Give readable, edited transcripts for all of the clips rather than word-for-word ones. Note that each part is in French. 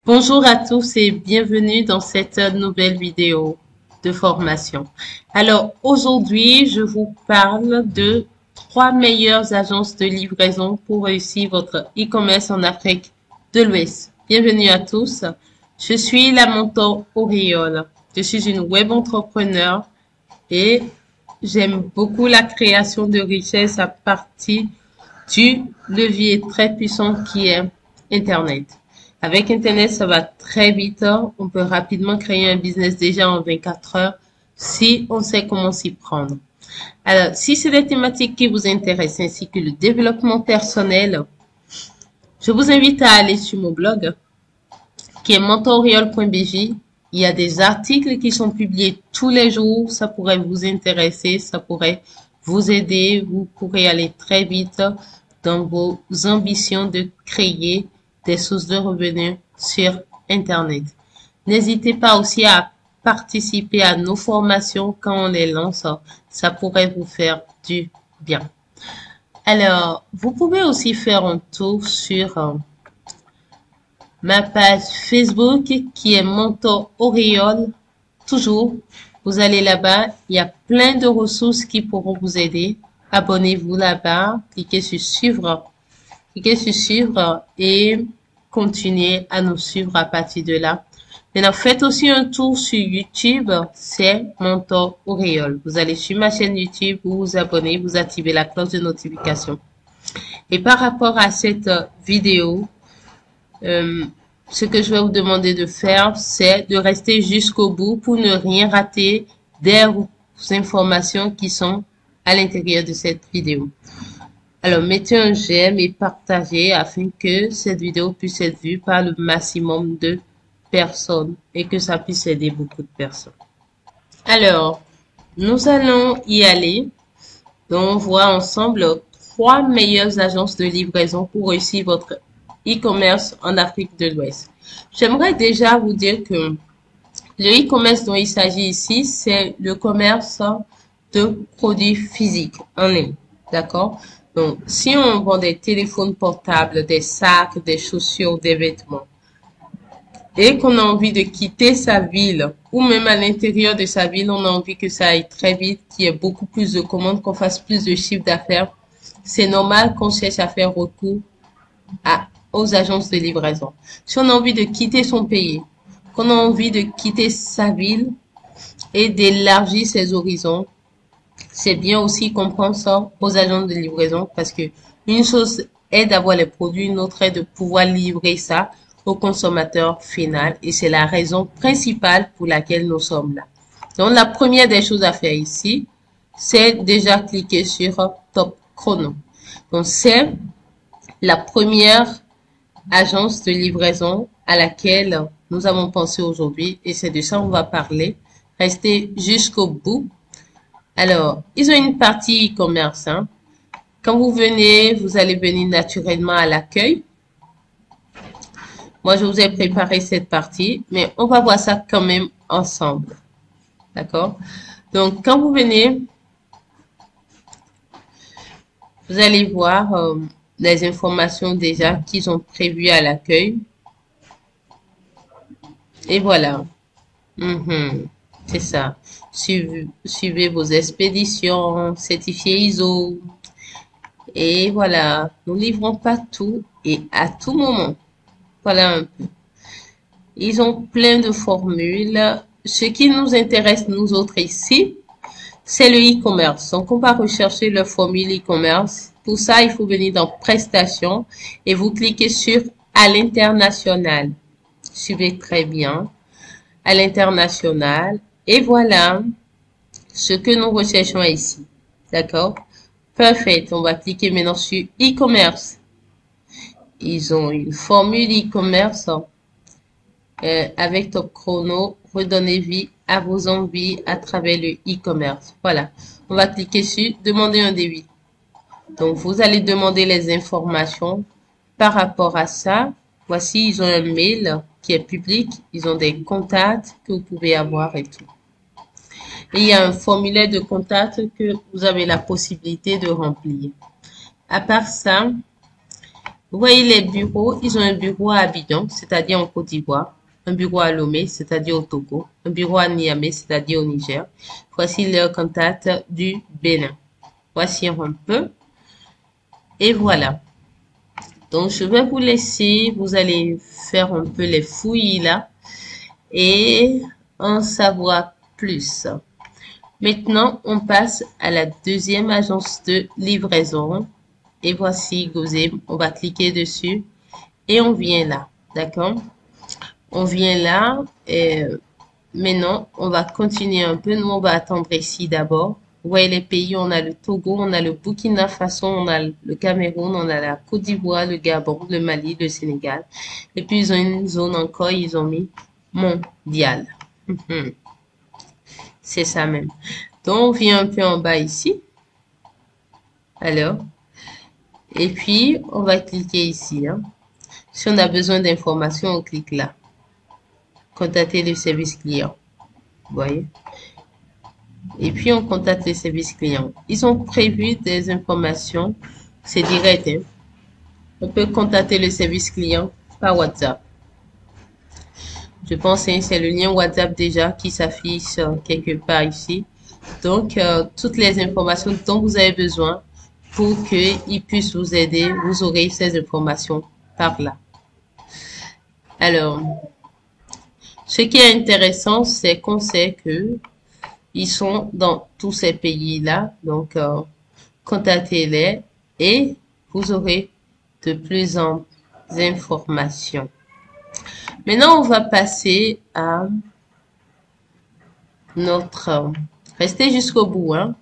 Bonjour à tous et bienvenue dans cette nouvelle vidéo de formation. Alors aujourd'hui, je vous parle de 3 meilleures agences de livraison pour réussir votre e-commerce en Afrique de l'Ouest. Bienvenue à tous. Je suis la mentor Auréole. Je suis une web entrepreneur et j'aime beaucoup la création de richesses à partir du levier très puissant qui est Internet. Avec Internet, ça va très vite. On peut rapidement créer un business déjà en 24 heures si on sait comment s'y prendre. Alors, si c'est des thématiques qui vous intéressent ainsi que le développement personnel, je vous invite à aller sur mon blog qui est mentoriol.bj. Il y a des articles qui sont publiés tous les jours. Ça pourrait vous intéresser, ça pourrait vous aider. Vous pourrez aller très vite dans vos ambitions de créer des sources de revenus sur Internet. N'hésitez pas aussi à participer à nos formations quand on les lance. Ça pourrait vous faire du bien. Alors, vous pouvez aussi faire un tour sur ma page Facebook qui est Mentor Auréole. Toujours, vous allez là-bas, il y a plein de ressources qui pourront vous aider. Abonnez-vous là-bas, cliquez sur suivre et continuez à nous suivre à partir de là. Maintenant, faites aussi un tour sur YouTube, c'est Mentor Auréole. Vous allez sur ma chaîne YouTube, vous vous abonnez, vous activez la cloche de notification. Et par rapport à cette vidéo, ce que je vais vous demander de faire, c'est de rester jusqu'au bout pour ne rien rater des informations qui sont à l'intérieur de cette vidéo. Alors, mettez un j'aime et partagez afin que cette vidéo puisse être vue par le maximum de personnes et que ça puisse aider beaucoup de personnes. Alors, nous allons y aller. Donc, on voit ensemble 3 meilleures agences de livraison pour réussir votre e-commerce en Afrique de l'Ouest. J'aimerais déjà vous dire que le e-commerce dont il s'agit ici, c'est le commerce de produits physiques en ligne. D'accord? Donc, si on vend des téléphones portables, des sacs, des chaussures, des vêtements, et qu'on a envie de quitter sa ville, ou même à l'intérieur de sa ville, on a envie que ça aille très vite, qu'il y ait beaucoup plus de commandes, qu'on fasse plus de chiffre d'affaires, c'est normal qu'on cherche à faire recours aux agences de livraison. Si on a envie de quitter son pays, qu'on a envie de quitter sa ville et d'élargir ses horizons, c'est bien aussi qu'on pense ça aux agences de livraison parce que une chose est d'avoir les produits, une autre est de pouvoir livrer ça au consommateur final et c'est la raison principale pour laquelle nous sommes là. Donc la première des choses à faire ici, c'est déjà cliquer sur Top Chrono. Donc c'est la première agence de livraison à laquelle nous avons pensé aujourd'hui et c'est de ça on va parler. Restez jusqu'au bout. Alors, ils ont une partie e-commerce. Quand vous venez, vous allez venir naturellement à l'accueil. Moi, je vous ai préparé cette partie, mais on va voir ça quand même ensemble. D'accord? Donc, quand vous venez, vous allez voir les informations déjà qu'ils ont prévues à l'accueil. Et voilà. C'est ça. Suivez vos expéditions, certifiés ISO. Et voilà. Nous livrons pas tout et à tout moment. Voilà un peu. Ils ont plein de formules. Ce qui nous intéresse, nous autres ici, c'est le e-commerce. Donc, on va rechercher le formule e-commerce. Pour ça, il faut venir dans Prestations et vous cliquez sur à l'international. Suivez très bien. À l'international. Et voilà ce que nous recherchons ici. D'accord? Parfait. On va cliquer maintenant sur e-commerce. Ils ont une formule e-commerce avec Top Chrono. Redonnez vie à vos envies à travers le e-commerce. Voilà. On va cliquer sur demander un devis. Donc, vous allez demander les informations par rapport à ça. Voici, ils ont un mail qui est public. Ils ont des contacts que vous pouvez avoir et tout. Et il y a un formulaire de contact que vous avez la possibilité de remplir. À part ça, Vous voyez les bureaux, ils ont un bureau à Abidjan, c'est-à-dire en Côte d'Ivoire, un bureau à Lomé, c'est-à-dire au Togo, un bureau à Niamey, c'est-à-dire au Niger. Voici leur contact du Bénin. Voici un peu. Et voilà. Donc, je vais vous laisser, vous allez faire un peu les fouilles là et en savoir plus. Maintenant, on passe à la deuxième agence de livraison. Et voici Gozem. On va cliquer dessus et on vient là. D'accord? On vient là et maintenant, on va continuer un peu. Nous, on va attendre ici d'abord. Vous voyez les pays, on a le Togo, on a le Burkina Faso, on a le Cameroun, on a la Côte d'Ivoire, le Gabon, le Mali, le Sénégal. Et puis, ils ont une zone encore, ils ont mis mondial. C'est ça même. Donc, on vient un peu en bas ici. Alors, et puis, on va cliquer ici. Hein. Si on a besoin d'informations, on clique là. Contacter le service client. Vous voyez? Et puis, on contacte les services clients. Ils ont prévu des informations. C'est direct. Hein. On peut contacter le service client par WhatsApp. Je pense que c'est le lien WhatsApp déjà qui s'affiche quelque part ici. Donc, toutes les informations dont vous avez besoin pour qu'ils puissent vous aider, vous aurez ces informations par là. Alors, ce qui est intéressant, c'est qu'on sait que ils sont dans tous ces pays-là. Donc, contactez-les et vous aurez de plus en plus d'informations. Maintenant, on va passer à notre... Restez jusqu'au bout. Hein.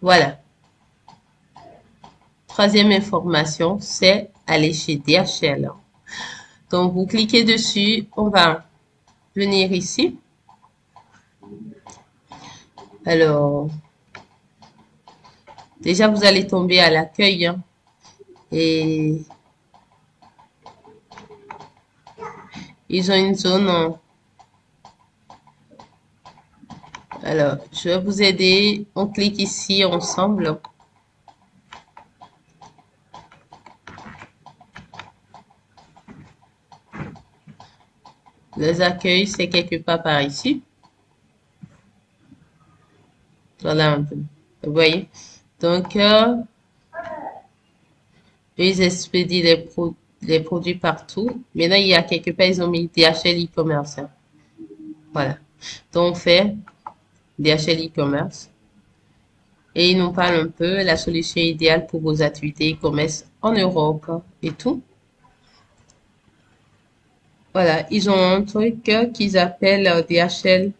Voilà. Troisième information, c'est aller chez DHL. Donc, vous cliquez dessus. On va venir ici. Alors, déjà, vous allez tomber à l'accueil. Hein, et ils ont une zone. Alors, je vais vous aider. On clique ici ensemble. Les accueils, c'est quelque part par ici. Voilà un peu. Vous voyez? Donc, ils expédient les produits partout. Maintenant, il y a quelque part, ils ont mis DHL e-commerce. Hein. Voilà. Donc, on fait DHL e-commerce. Et ils nous parlent un peu la solution idéale pour vos activités e-commerce en Europe et tout. Voilà, ils ont un truc qu'ils appellent DHL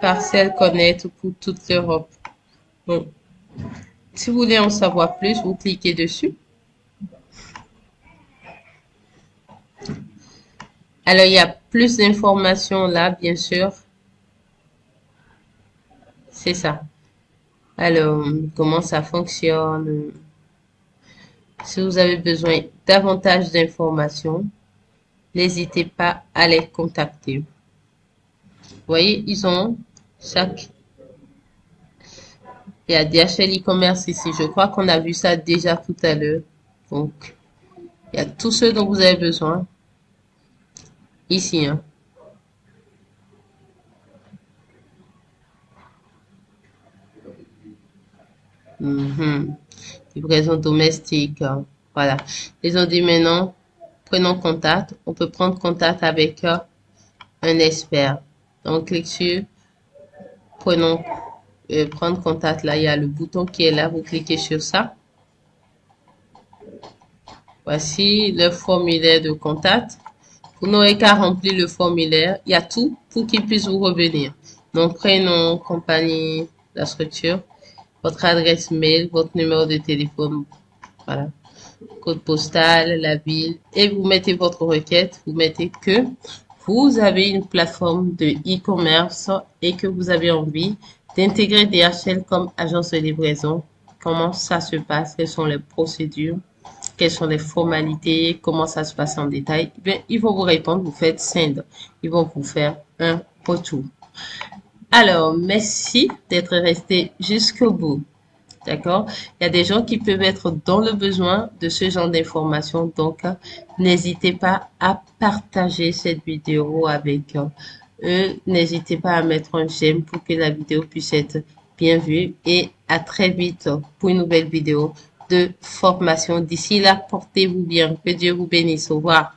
Parcel Connect pour toute l'Europe. Bon. Si vous voulez en savoir plus, vous cliquez dessus. Alors, il y a plus d'informations là, bien sûr. C'est ça. Alors, comment ça fonctionne? Si vous avez besoin davantage d'informations, n'hésitez pas à les contacter. Vous voyez, ils ont chaque... Il y a DHL e-commerce ici. Je crois qu'on a vu ça déjà tout à l'heure. Donc, il y a tout ce dont vous avez besoin ici. Hein. Livraison domestique. Hein. Voilà. Ils ont dit maintenant, prenons contact. On peut prendre contact avec un expert. Donc, clique sur prendre contact. Là, il y a le bouton qui est là. Vous cliquez sur ça. Voici le formulaire de contact. Vous n'aurez qu'à remplir le formulaire. Il y a tout pour qu'il puisse vous revenir. Donc, prénom, compagnie, la structure, votre adresse mail, votre numéro de téléphone, voilà, code postal, la ville, et vous mettez votre requête. Vous mettez que vous avez une plateforme de e-commerce et que vous avez envie d'intégrer DHL comme agence de livraison. Comment ça se passe? Quelles sont les procédures? Quelles sont les formalités? Comment ça se passe en détail? Bien, ils vont vous répondre. Vous faites send. Ils vont vous faire un retour. Alors, merci d'être resté jusqu'au bout. D'accord? Il y a des gens qui peuvent être dans le besoin de ce genre d'informations. Donc, n'hésitez pas à partager cette vidéo avec eux. N'hésitez pas à mettre un j'aime pour que la vidéo puisse être bien vue. Et à très vite pour une nouvelle vidéo de formation. D'ici là, portez-vous bien. Que Dieu vous bénisse. Au revoir.